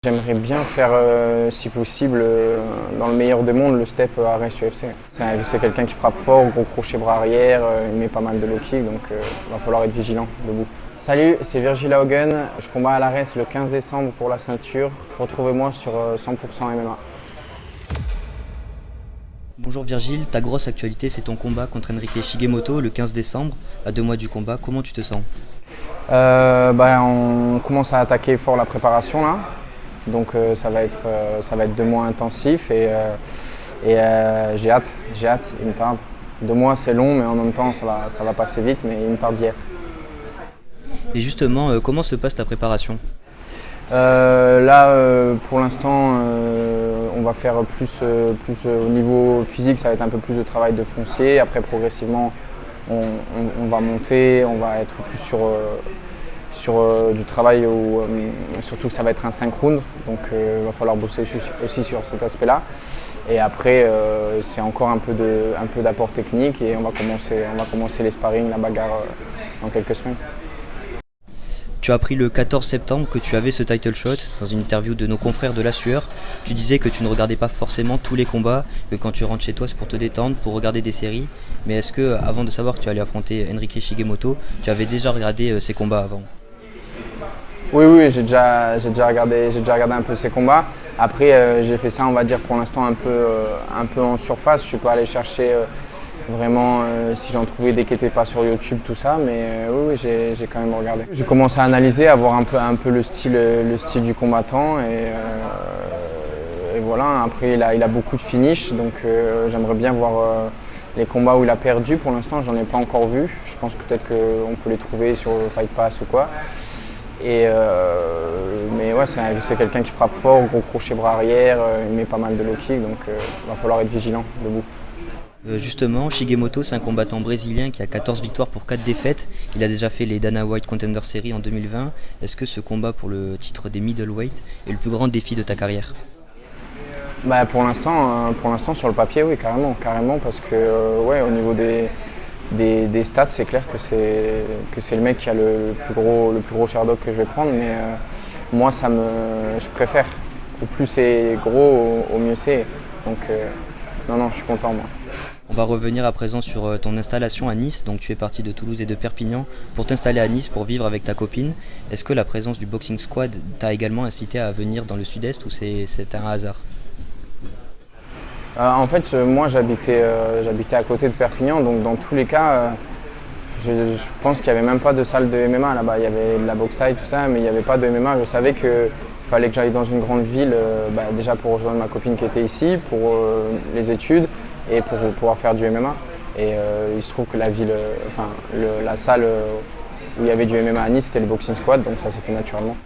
J'aimerais bien faire, si possible, dans le meilleur des mondes, le step à Reims UFC. C'est quelqu'un qui frappe fort, gros crochet bras arrière, il met pas mal de low kick, donc il va falloir être vigilant debout. Salut, c'est Virgil Haugen, je combats à la Reims le 15 décembre pour la ceinture. Retrouvez-moi sur 100% MMA. Bonjour Virgile, ta grosse actualité c'est ton combat contre Enrique Shigemoto le 15 décembre. À 2 mois du combat, comment tu te sens? On commence à attaquer fort la préparation là. Donc ça va être 2 mois intensifs et j'ai hâte, il me tarde. 2 mois c'est long mais en même temps ça va passer vite, mais il me tarde d'y être. Et justement, comment se passe ta préparation? Pour l'instant, on va faire plus au niveau physique, ça va être un peu plus de travail de foncier. Après progressivement on va monter, on va être plus sur du travail où surtout que ça va être un 5 rounds, donc il va falloir bosser aussi sur cet aspect-là. Et après c'est encore un peu d'apport technique et on va commencer les sparring, la bagarre dans quelques semaines. Tu as appris le 14 septembre que tu avais ce title shot. Dans une interview de nos confrères de La Sueur, tu disais que tu ne regardais pas forcément tous les combats, que quand tu rentres chez toi c'est pour te détendre, pour regarder des séries. Mais est-ce que, avant de savoir que tu allais affronter Enrique Shigemoto, tu avais déjà regardé ces combats avant? Oui, j'ai déjà regardé un peu ces combats. Après, j'ai fait ça, on va dire, pour l'instant un peu en surface. Je suis pas allé chercher vraiment si j'en trouvais des qui n'étaient pas sur YouTube, tout ça, mais oui, j'ai quand même regardé. J'ai commencé à analyser, à voir un peu le style du combattant et voilà. Après, il a beaucoup de finish, donc j'aimerais bien voir les combats où il a perdu. Pour l'instant, j'en ai pas encore vu. Je pense que peut-être qu'on peut les trouver sur Fight Pass ou quoi. Mais ouais, c'est quelqu'un qui frappe fort, gros crochet bras arrière, il met pas mal de low kick, donc il va falloir être vigilant debout. Justement, Shigemoto c'est un combattant brésilien qui a 14 victoires pour 4 défaites. Il a déjà fait les Dana White Contender Series en 2020. Est-ce que ce combat pour le titre des middleweight est le plus grand défi de ta carrière? Pour l'instant sur le papier, oui, carrément parce que ouais, au niveau des stats, c'est clair que c'est le mec qui a le plus gros Sherdog que je vais prendre, mais moi je préfère. Au plus c'est gros, au mieux c'est. Donc non, je suis content moi. On va revenir à présent sur ton installation à Nice. Donc tu es parti de Toulouse et de Perpignan pour t'installer à Nice pour vivre avec ta copine. Est-ce que la présence du Boxing Squad t'a également incité à venir dans le sud-est ou c'est un hasard? En fait, moi j'habitais à côté de Perpignan, donc dans tous les cas, je pense qu'il n'y avait même pas de salle de MMA là-bas. Il y avait de la boxe taille, tout ça, mais il n'y avait pas de MMA. Je savais qu'il fallait que j'aille dans une grande ville, déjà pour rejoindre ma copine qui était ici, pour les études et pour pouvoir faire du MMA. Et il se trouve que la salle où il y avait du MMA à Nice, c'était le Boxing Squad, donc ça s'est fait naturellement.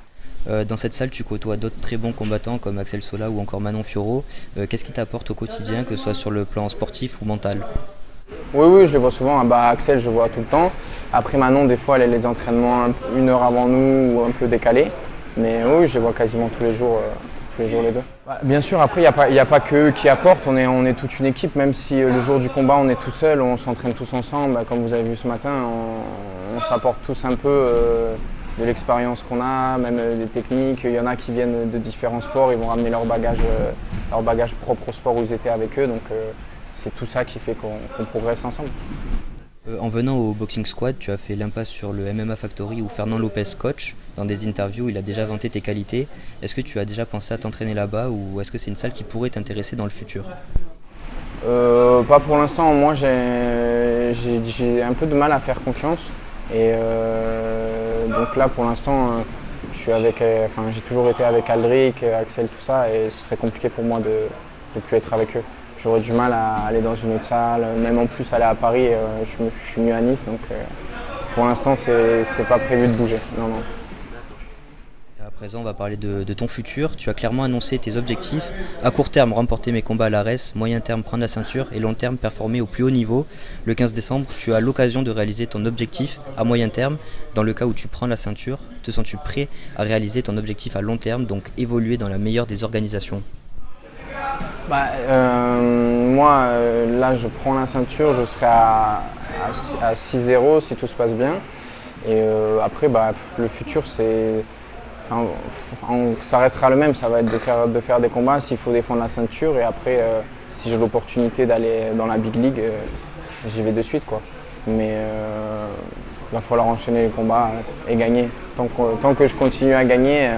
Dans cette salle, tu côtoies d'autres très bons combattants comme Axel Sola ou encore Manon Fiorot. Qu'est-ce qui t'apporte au quotidien, que ce soit sur le plan sportif ou mental? Oui, je les vois souvent. Axel, je vois tout le temps. Après Manon, des fois, elle a les entraînements 1 heure avant nous ou un peu décalés. Mais oui, je les vois quasiment tous les jours les deux. Bien sûr, après, il n'y a pas que eux qui apportent. On est toute une équipe, même si le jour du combat, on est tout seul, on s'entraîne tous ensemble. Comme vous avez vu ce matin, on s'apporte tous un peu de l'expérience qu'on a, même des techniques. Il y en a qui viennent de différents sports, ils vont ramener leur bagage propre au sport où ils étaient avec eux. Donc c'est tout ça qui fait qu'on progresse ensemble. En venant au Boxing Squad, tu as fait l'impasse sur le MMA Factory où Fernand Lopez coach. Dans des interviews, il a déjà vanté tes qualités. Est-ce que tu as déjà pensé à t'entraîner là-bas ou est-ce que c'est une salle qui pourrait t'intéresser dans le futur? Pas pour l'instant. Moi, j'ai un peu de mal à faire confiance. Et donc là, pour l'instant, j'ai toujours été avec Aldric, Axel, tout ça, et ce serait compliqué pour moi de ne plus être avec eux. J'aurais du mal à aller dans une autre salle, même en plus aller à Paris, je suis mieux à Nice, donc pour l'instant, c'est pas prévu de bouger. Non. À présent, on va parler de ton futur. Tu as clairement annoncé tes objectifs. À court terme, remporter mes combats à l'ARES. Moyen terme, prendre la ceinture. Et long terme, performer au plus haut niveau. Le 15 décembre, tu as l'occasion de réaliser ton objectif à moyen terme. Dans le cas où tu prends la ceinture, te sens-tu prêt à réaliser ton objectif à long terme, donc évoluer dans la meilleure des organisations? Moi, là, je prends la ceinture, je serai à 6-0 si tout se passe bien. Et après, le futur, Ça restera le même, ça va être de faire des combats s'il faut défendre la ceinture et après si j'ai l'opportunité d'aller dans la big league, j'y vais de suite quoi. Mais il va falloir enchaîner les combats et gagner. Tant que je continue à gagner,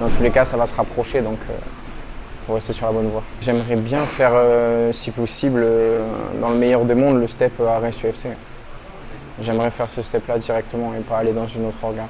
dans tous les cas ça va se rapprocher donc il faut rester sur la bonne voie. J'aimerais bien faire si possible dans le meilleur des mondes le step à Reims UFC. J'aimerais faire ce step là directement et pas aller dans une autre organe.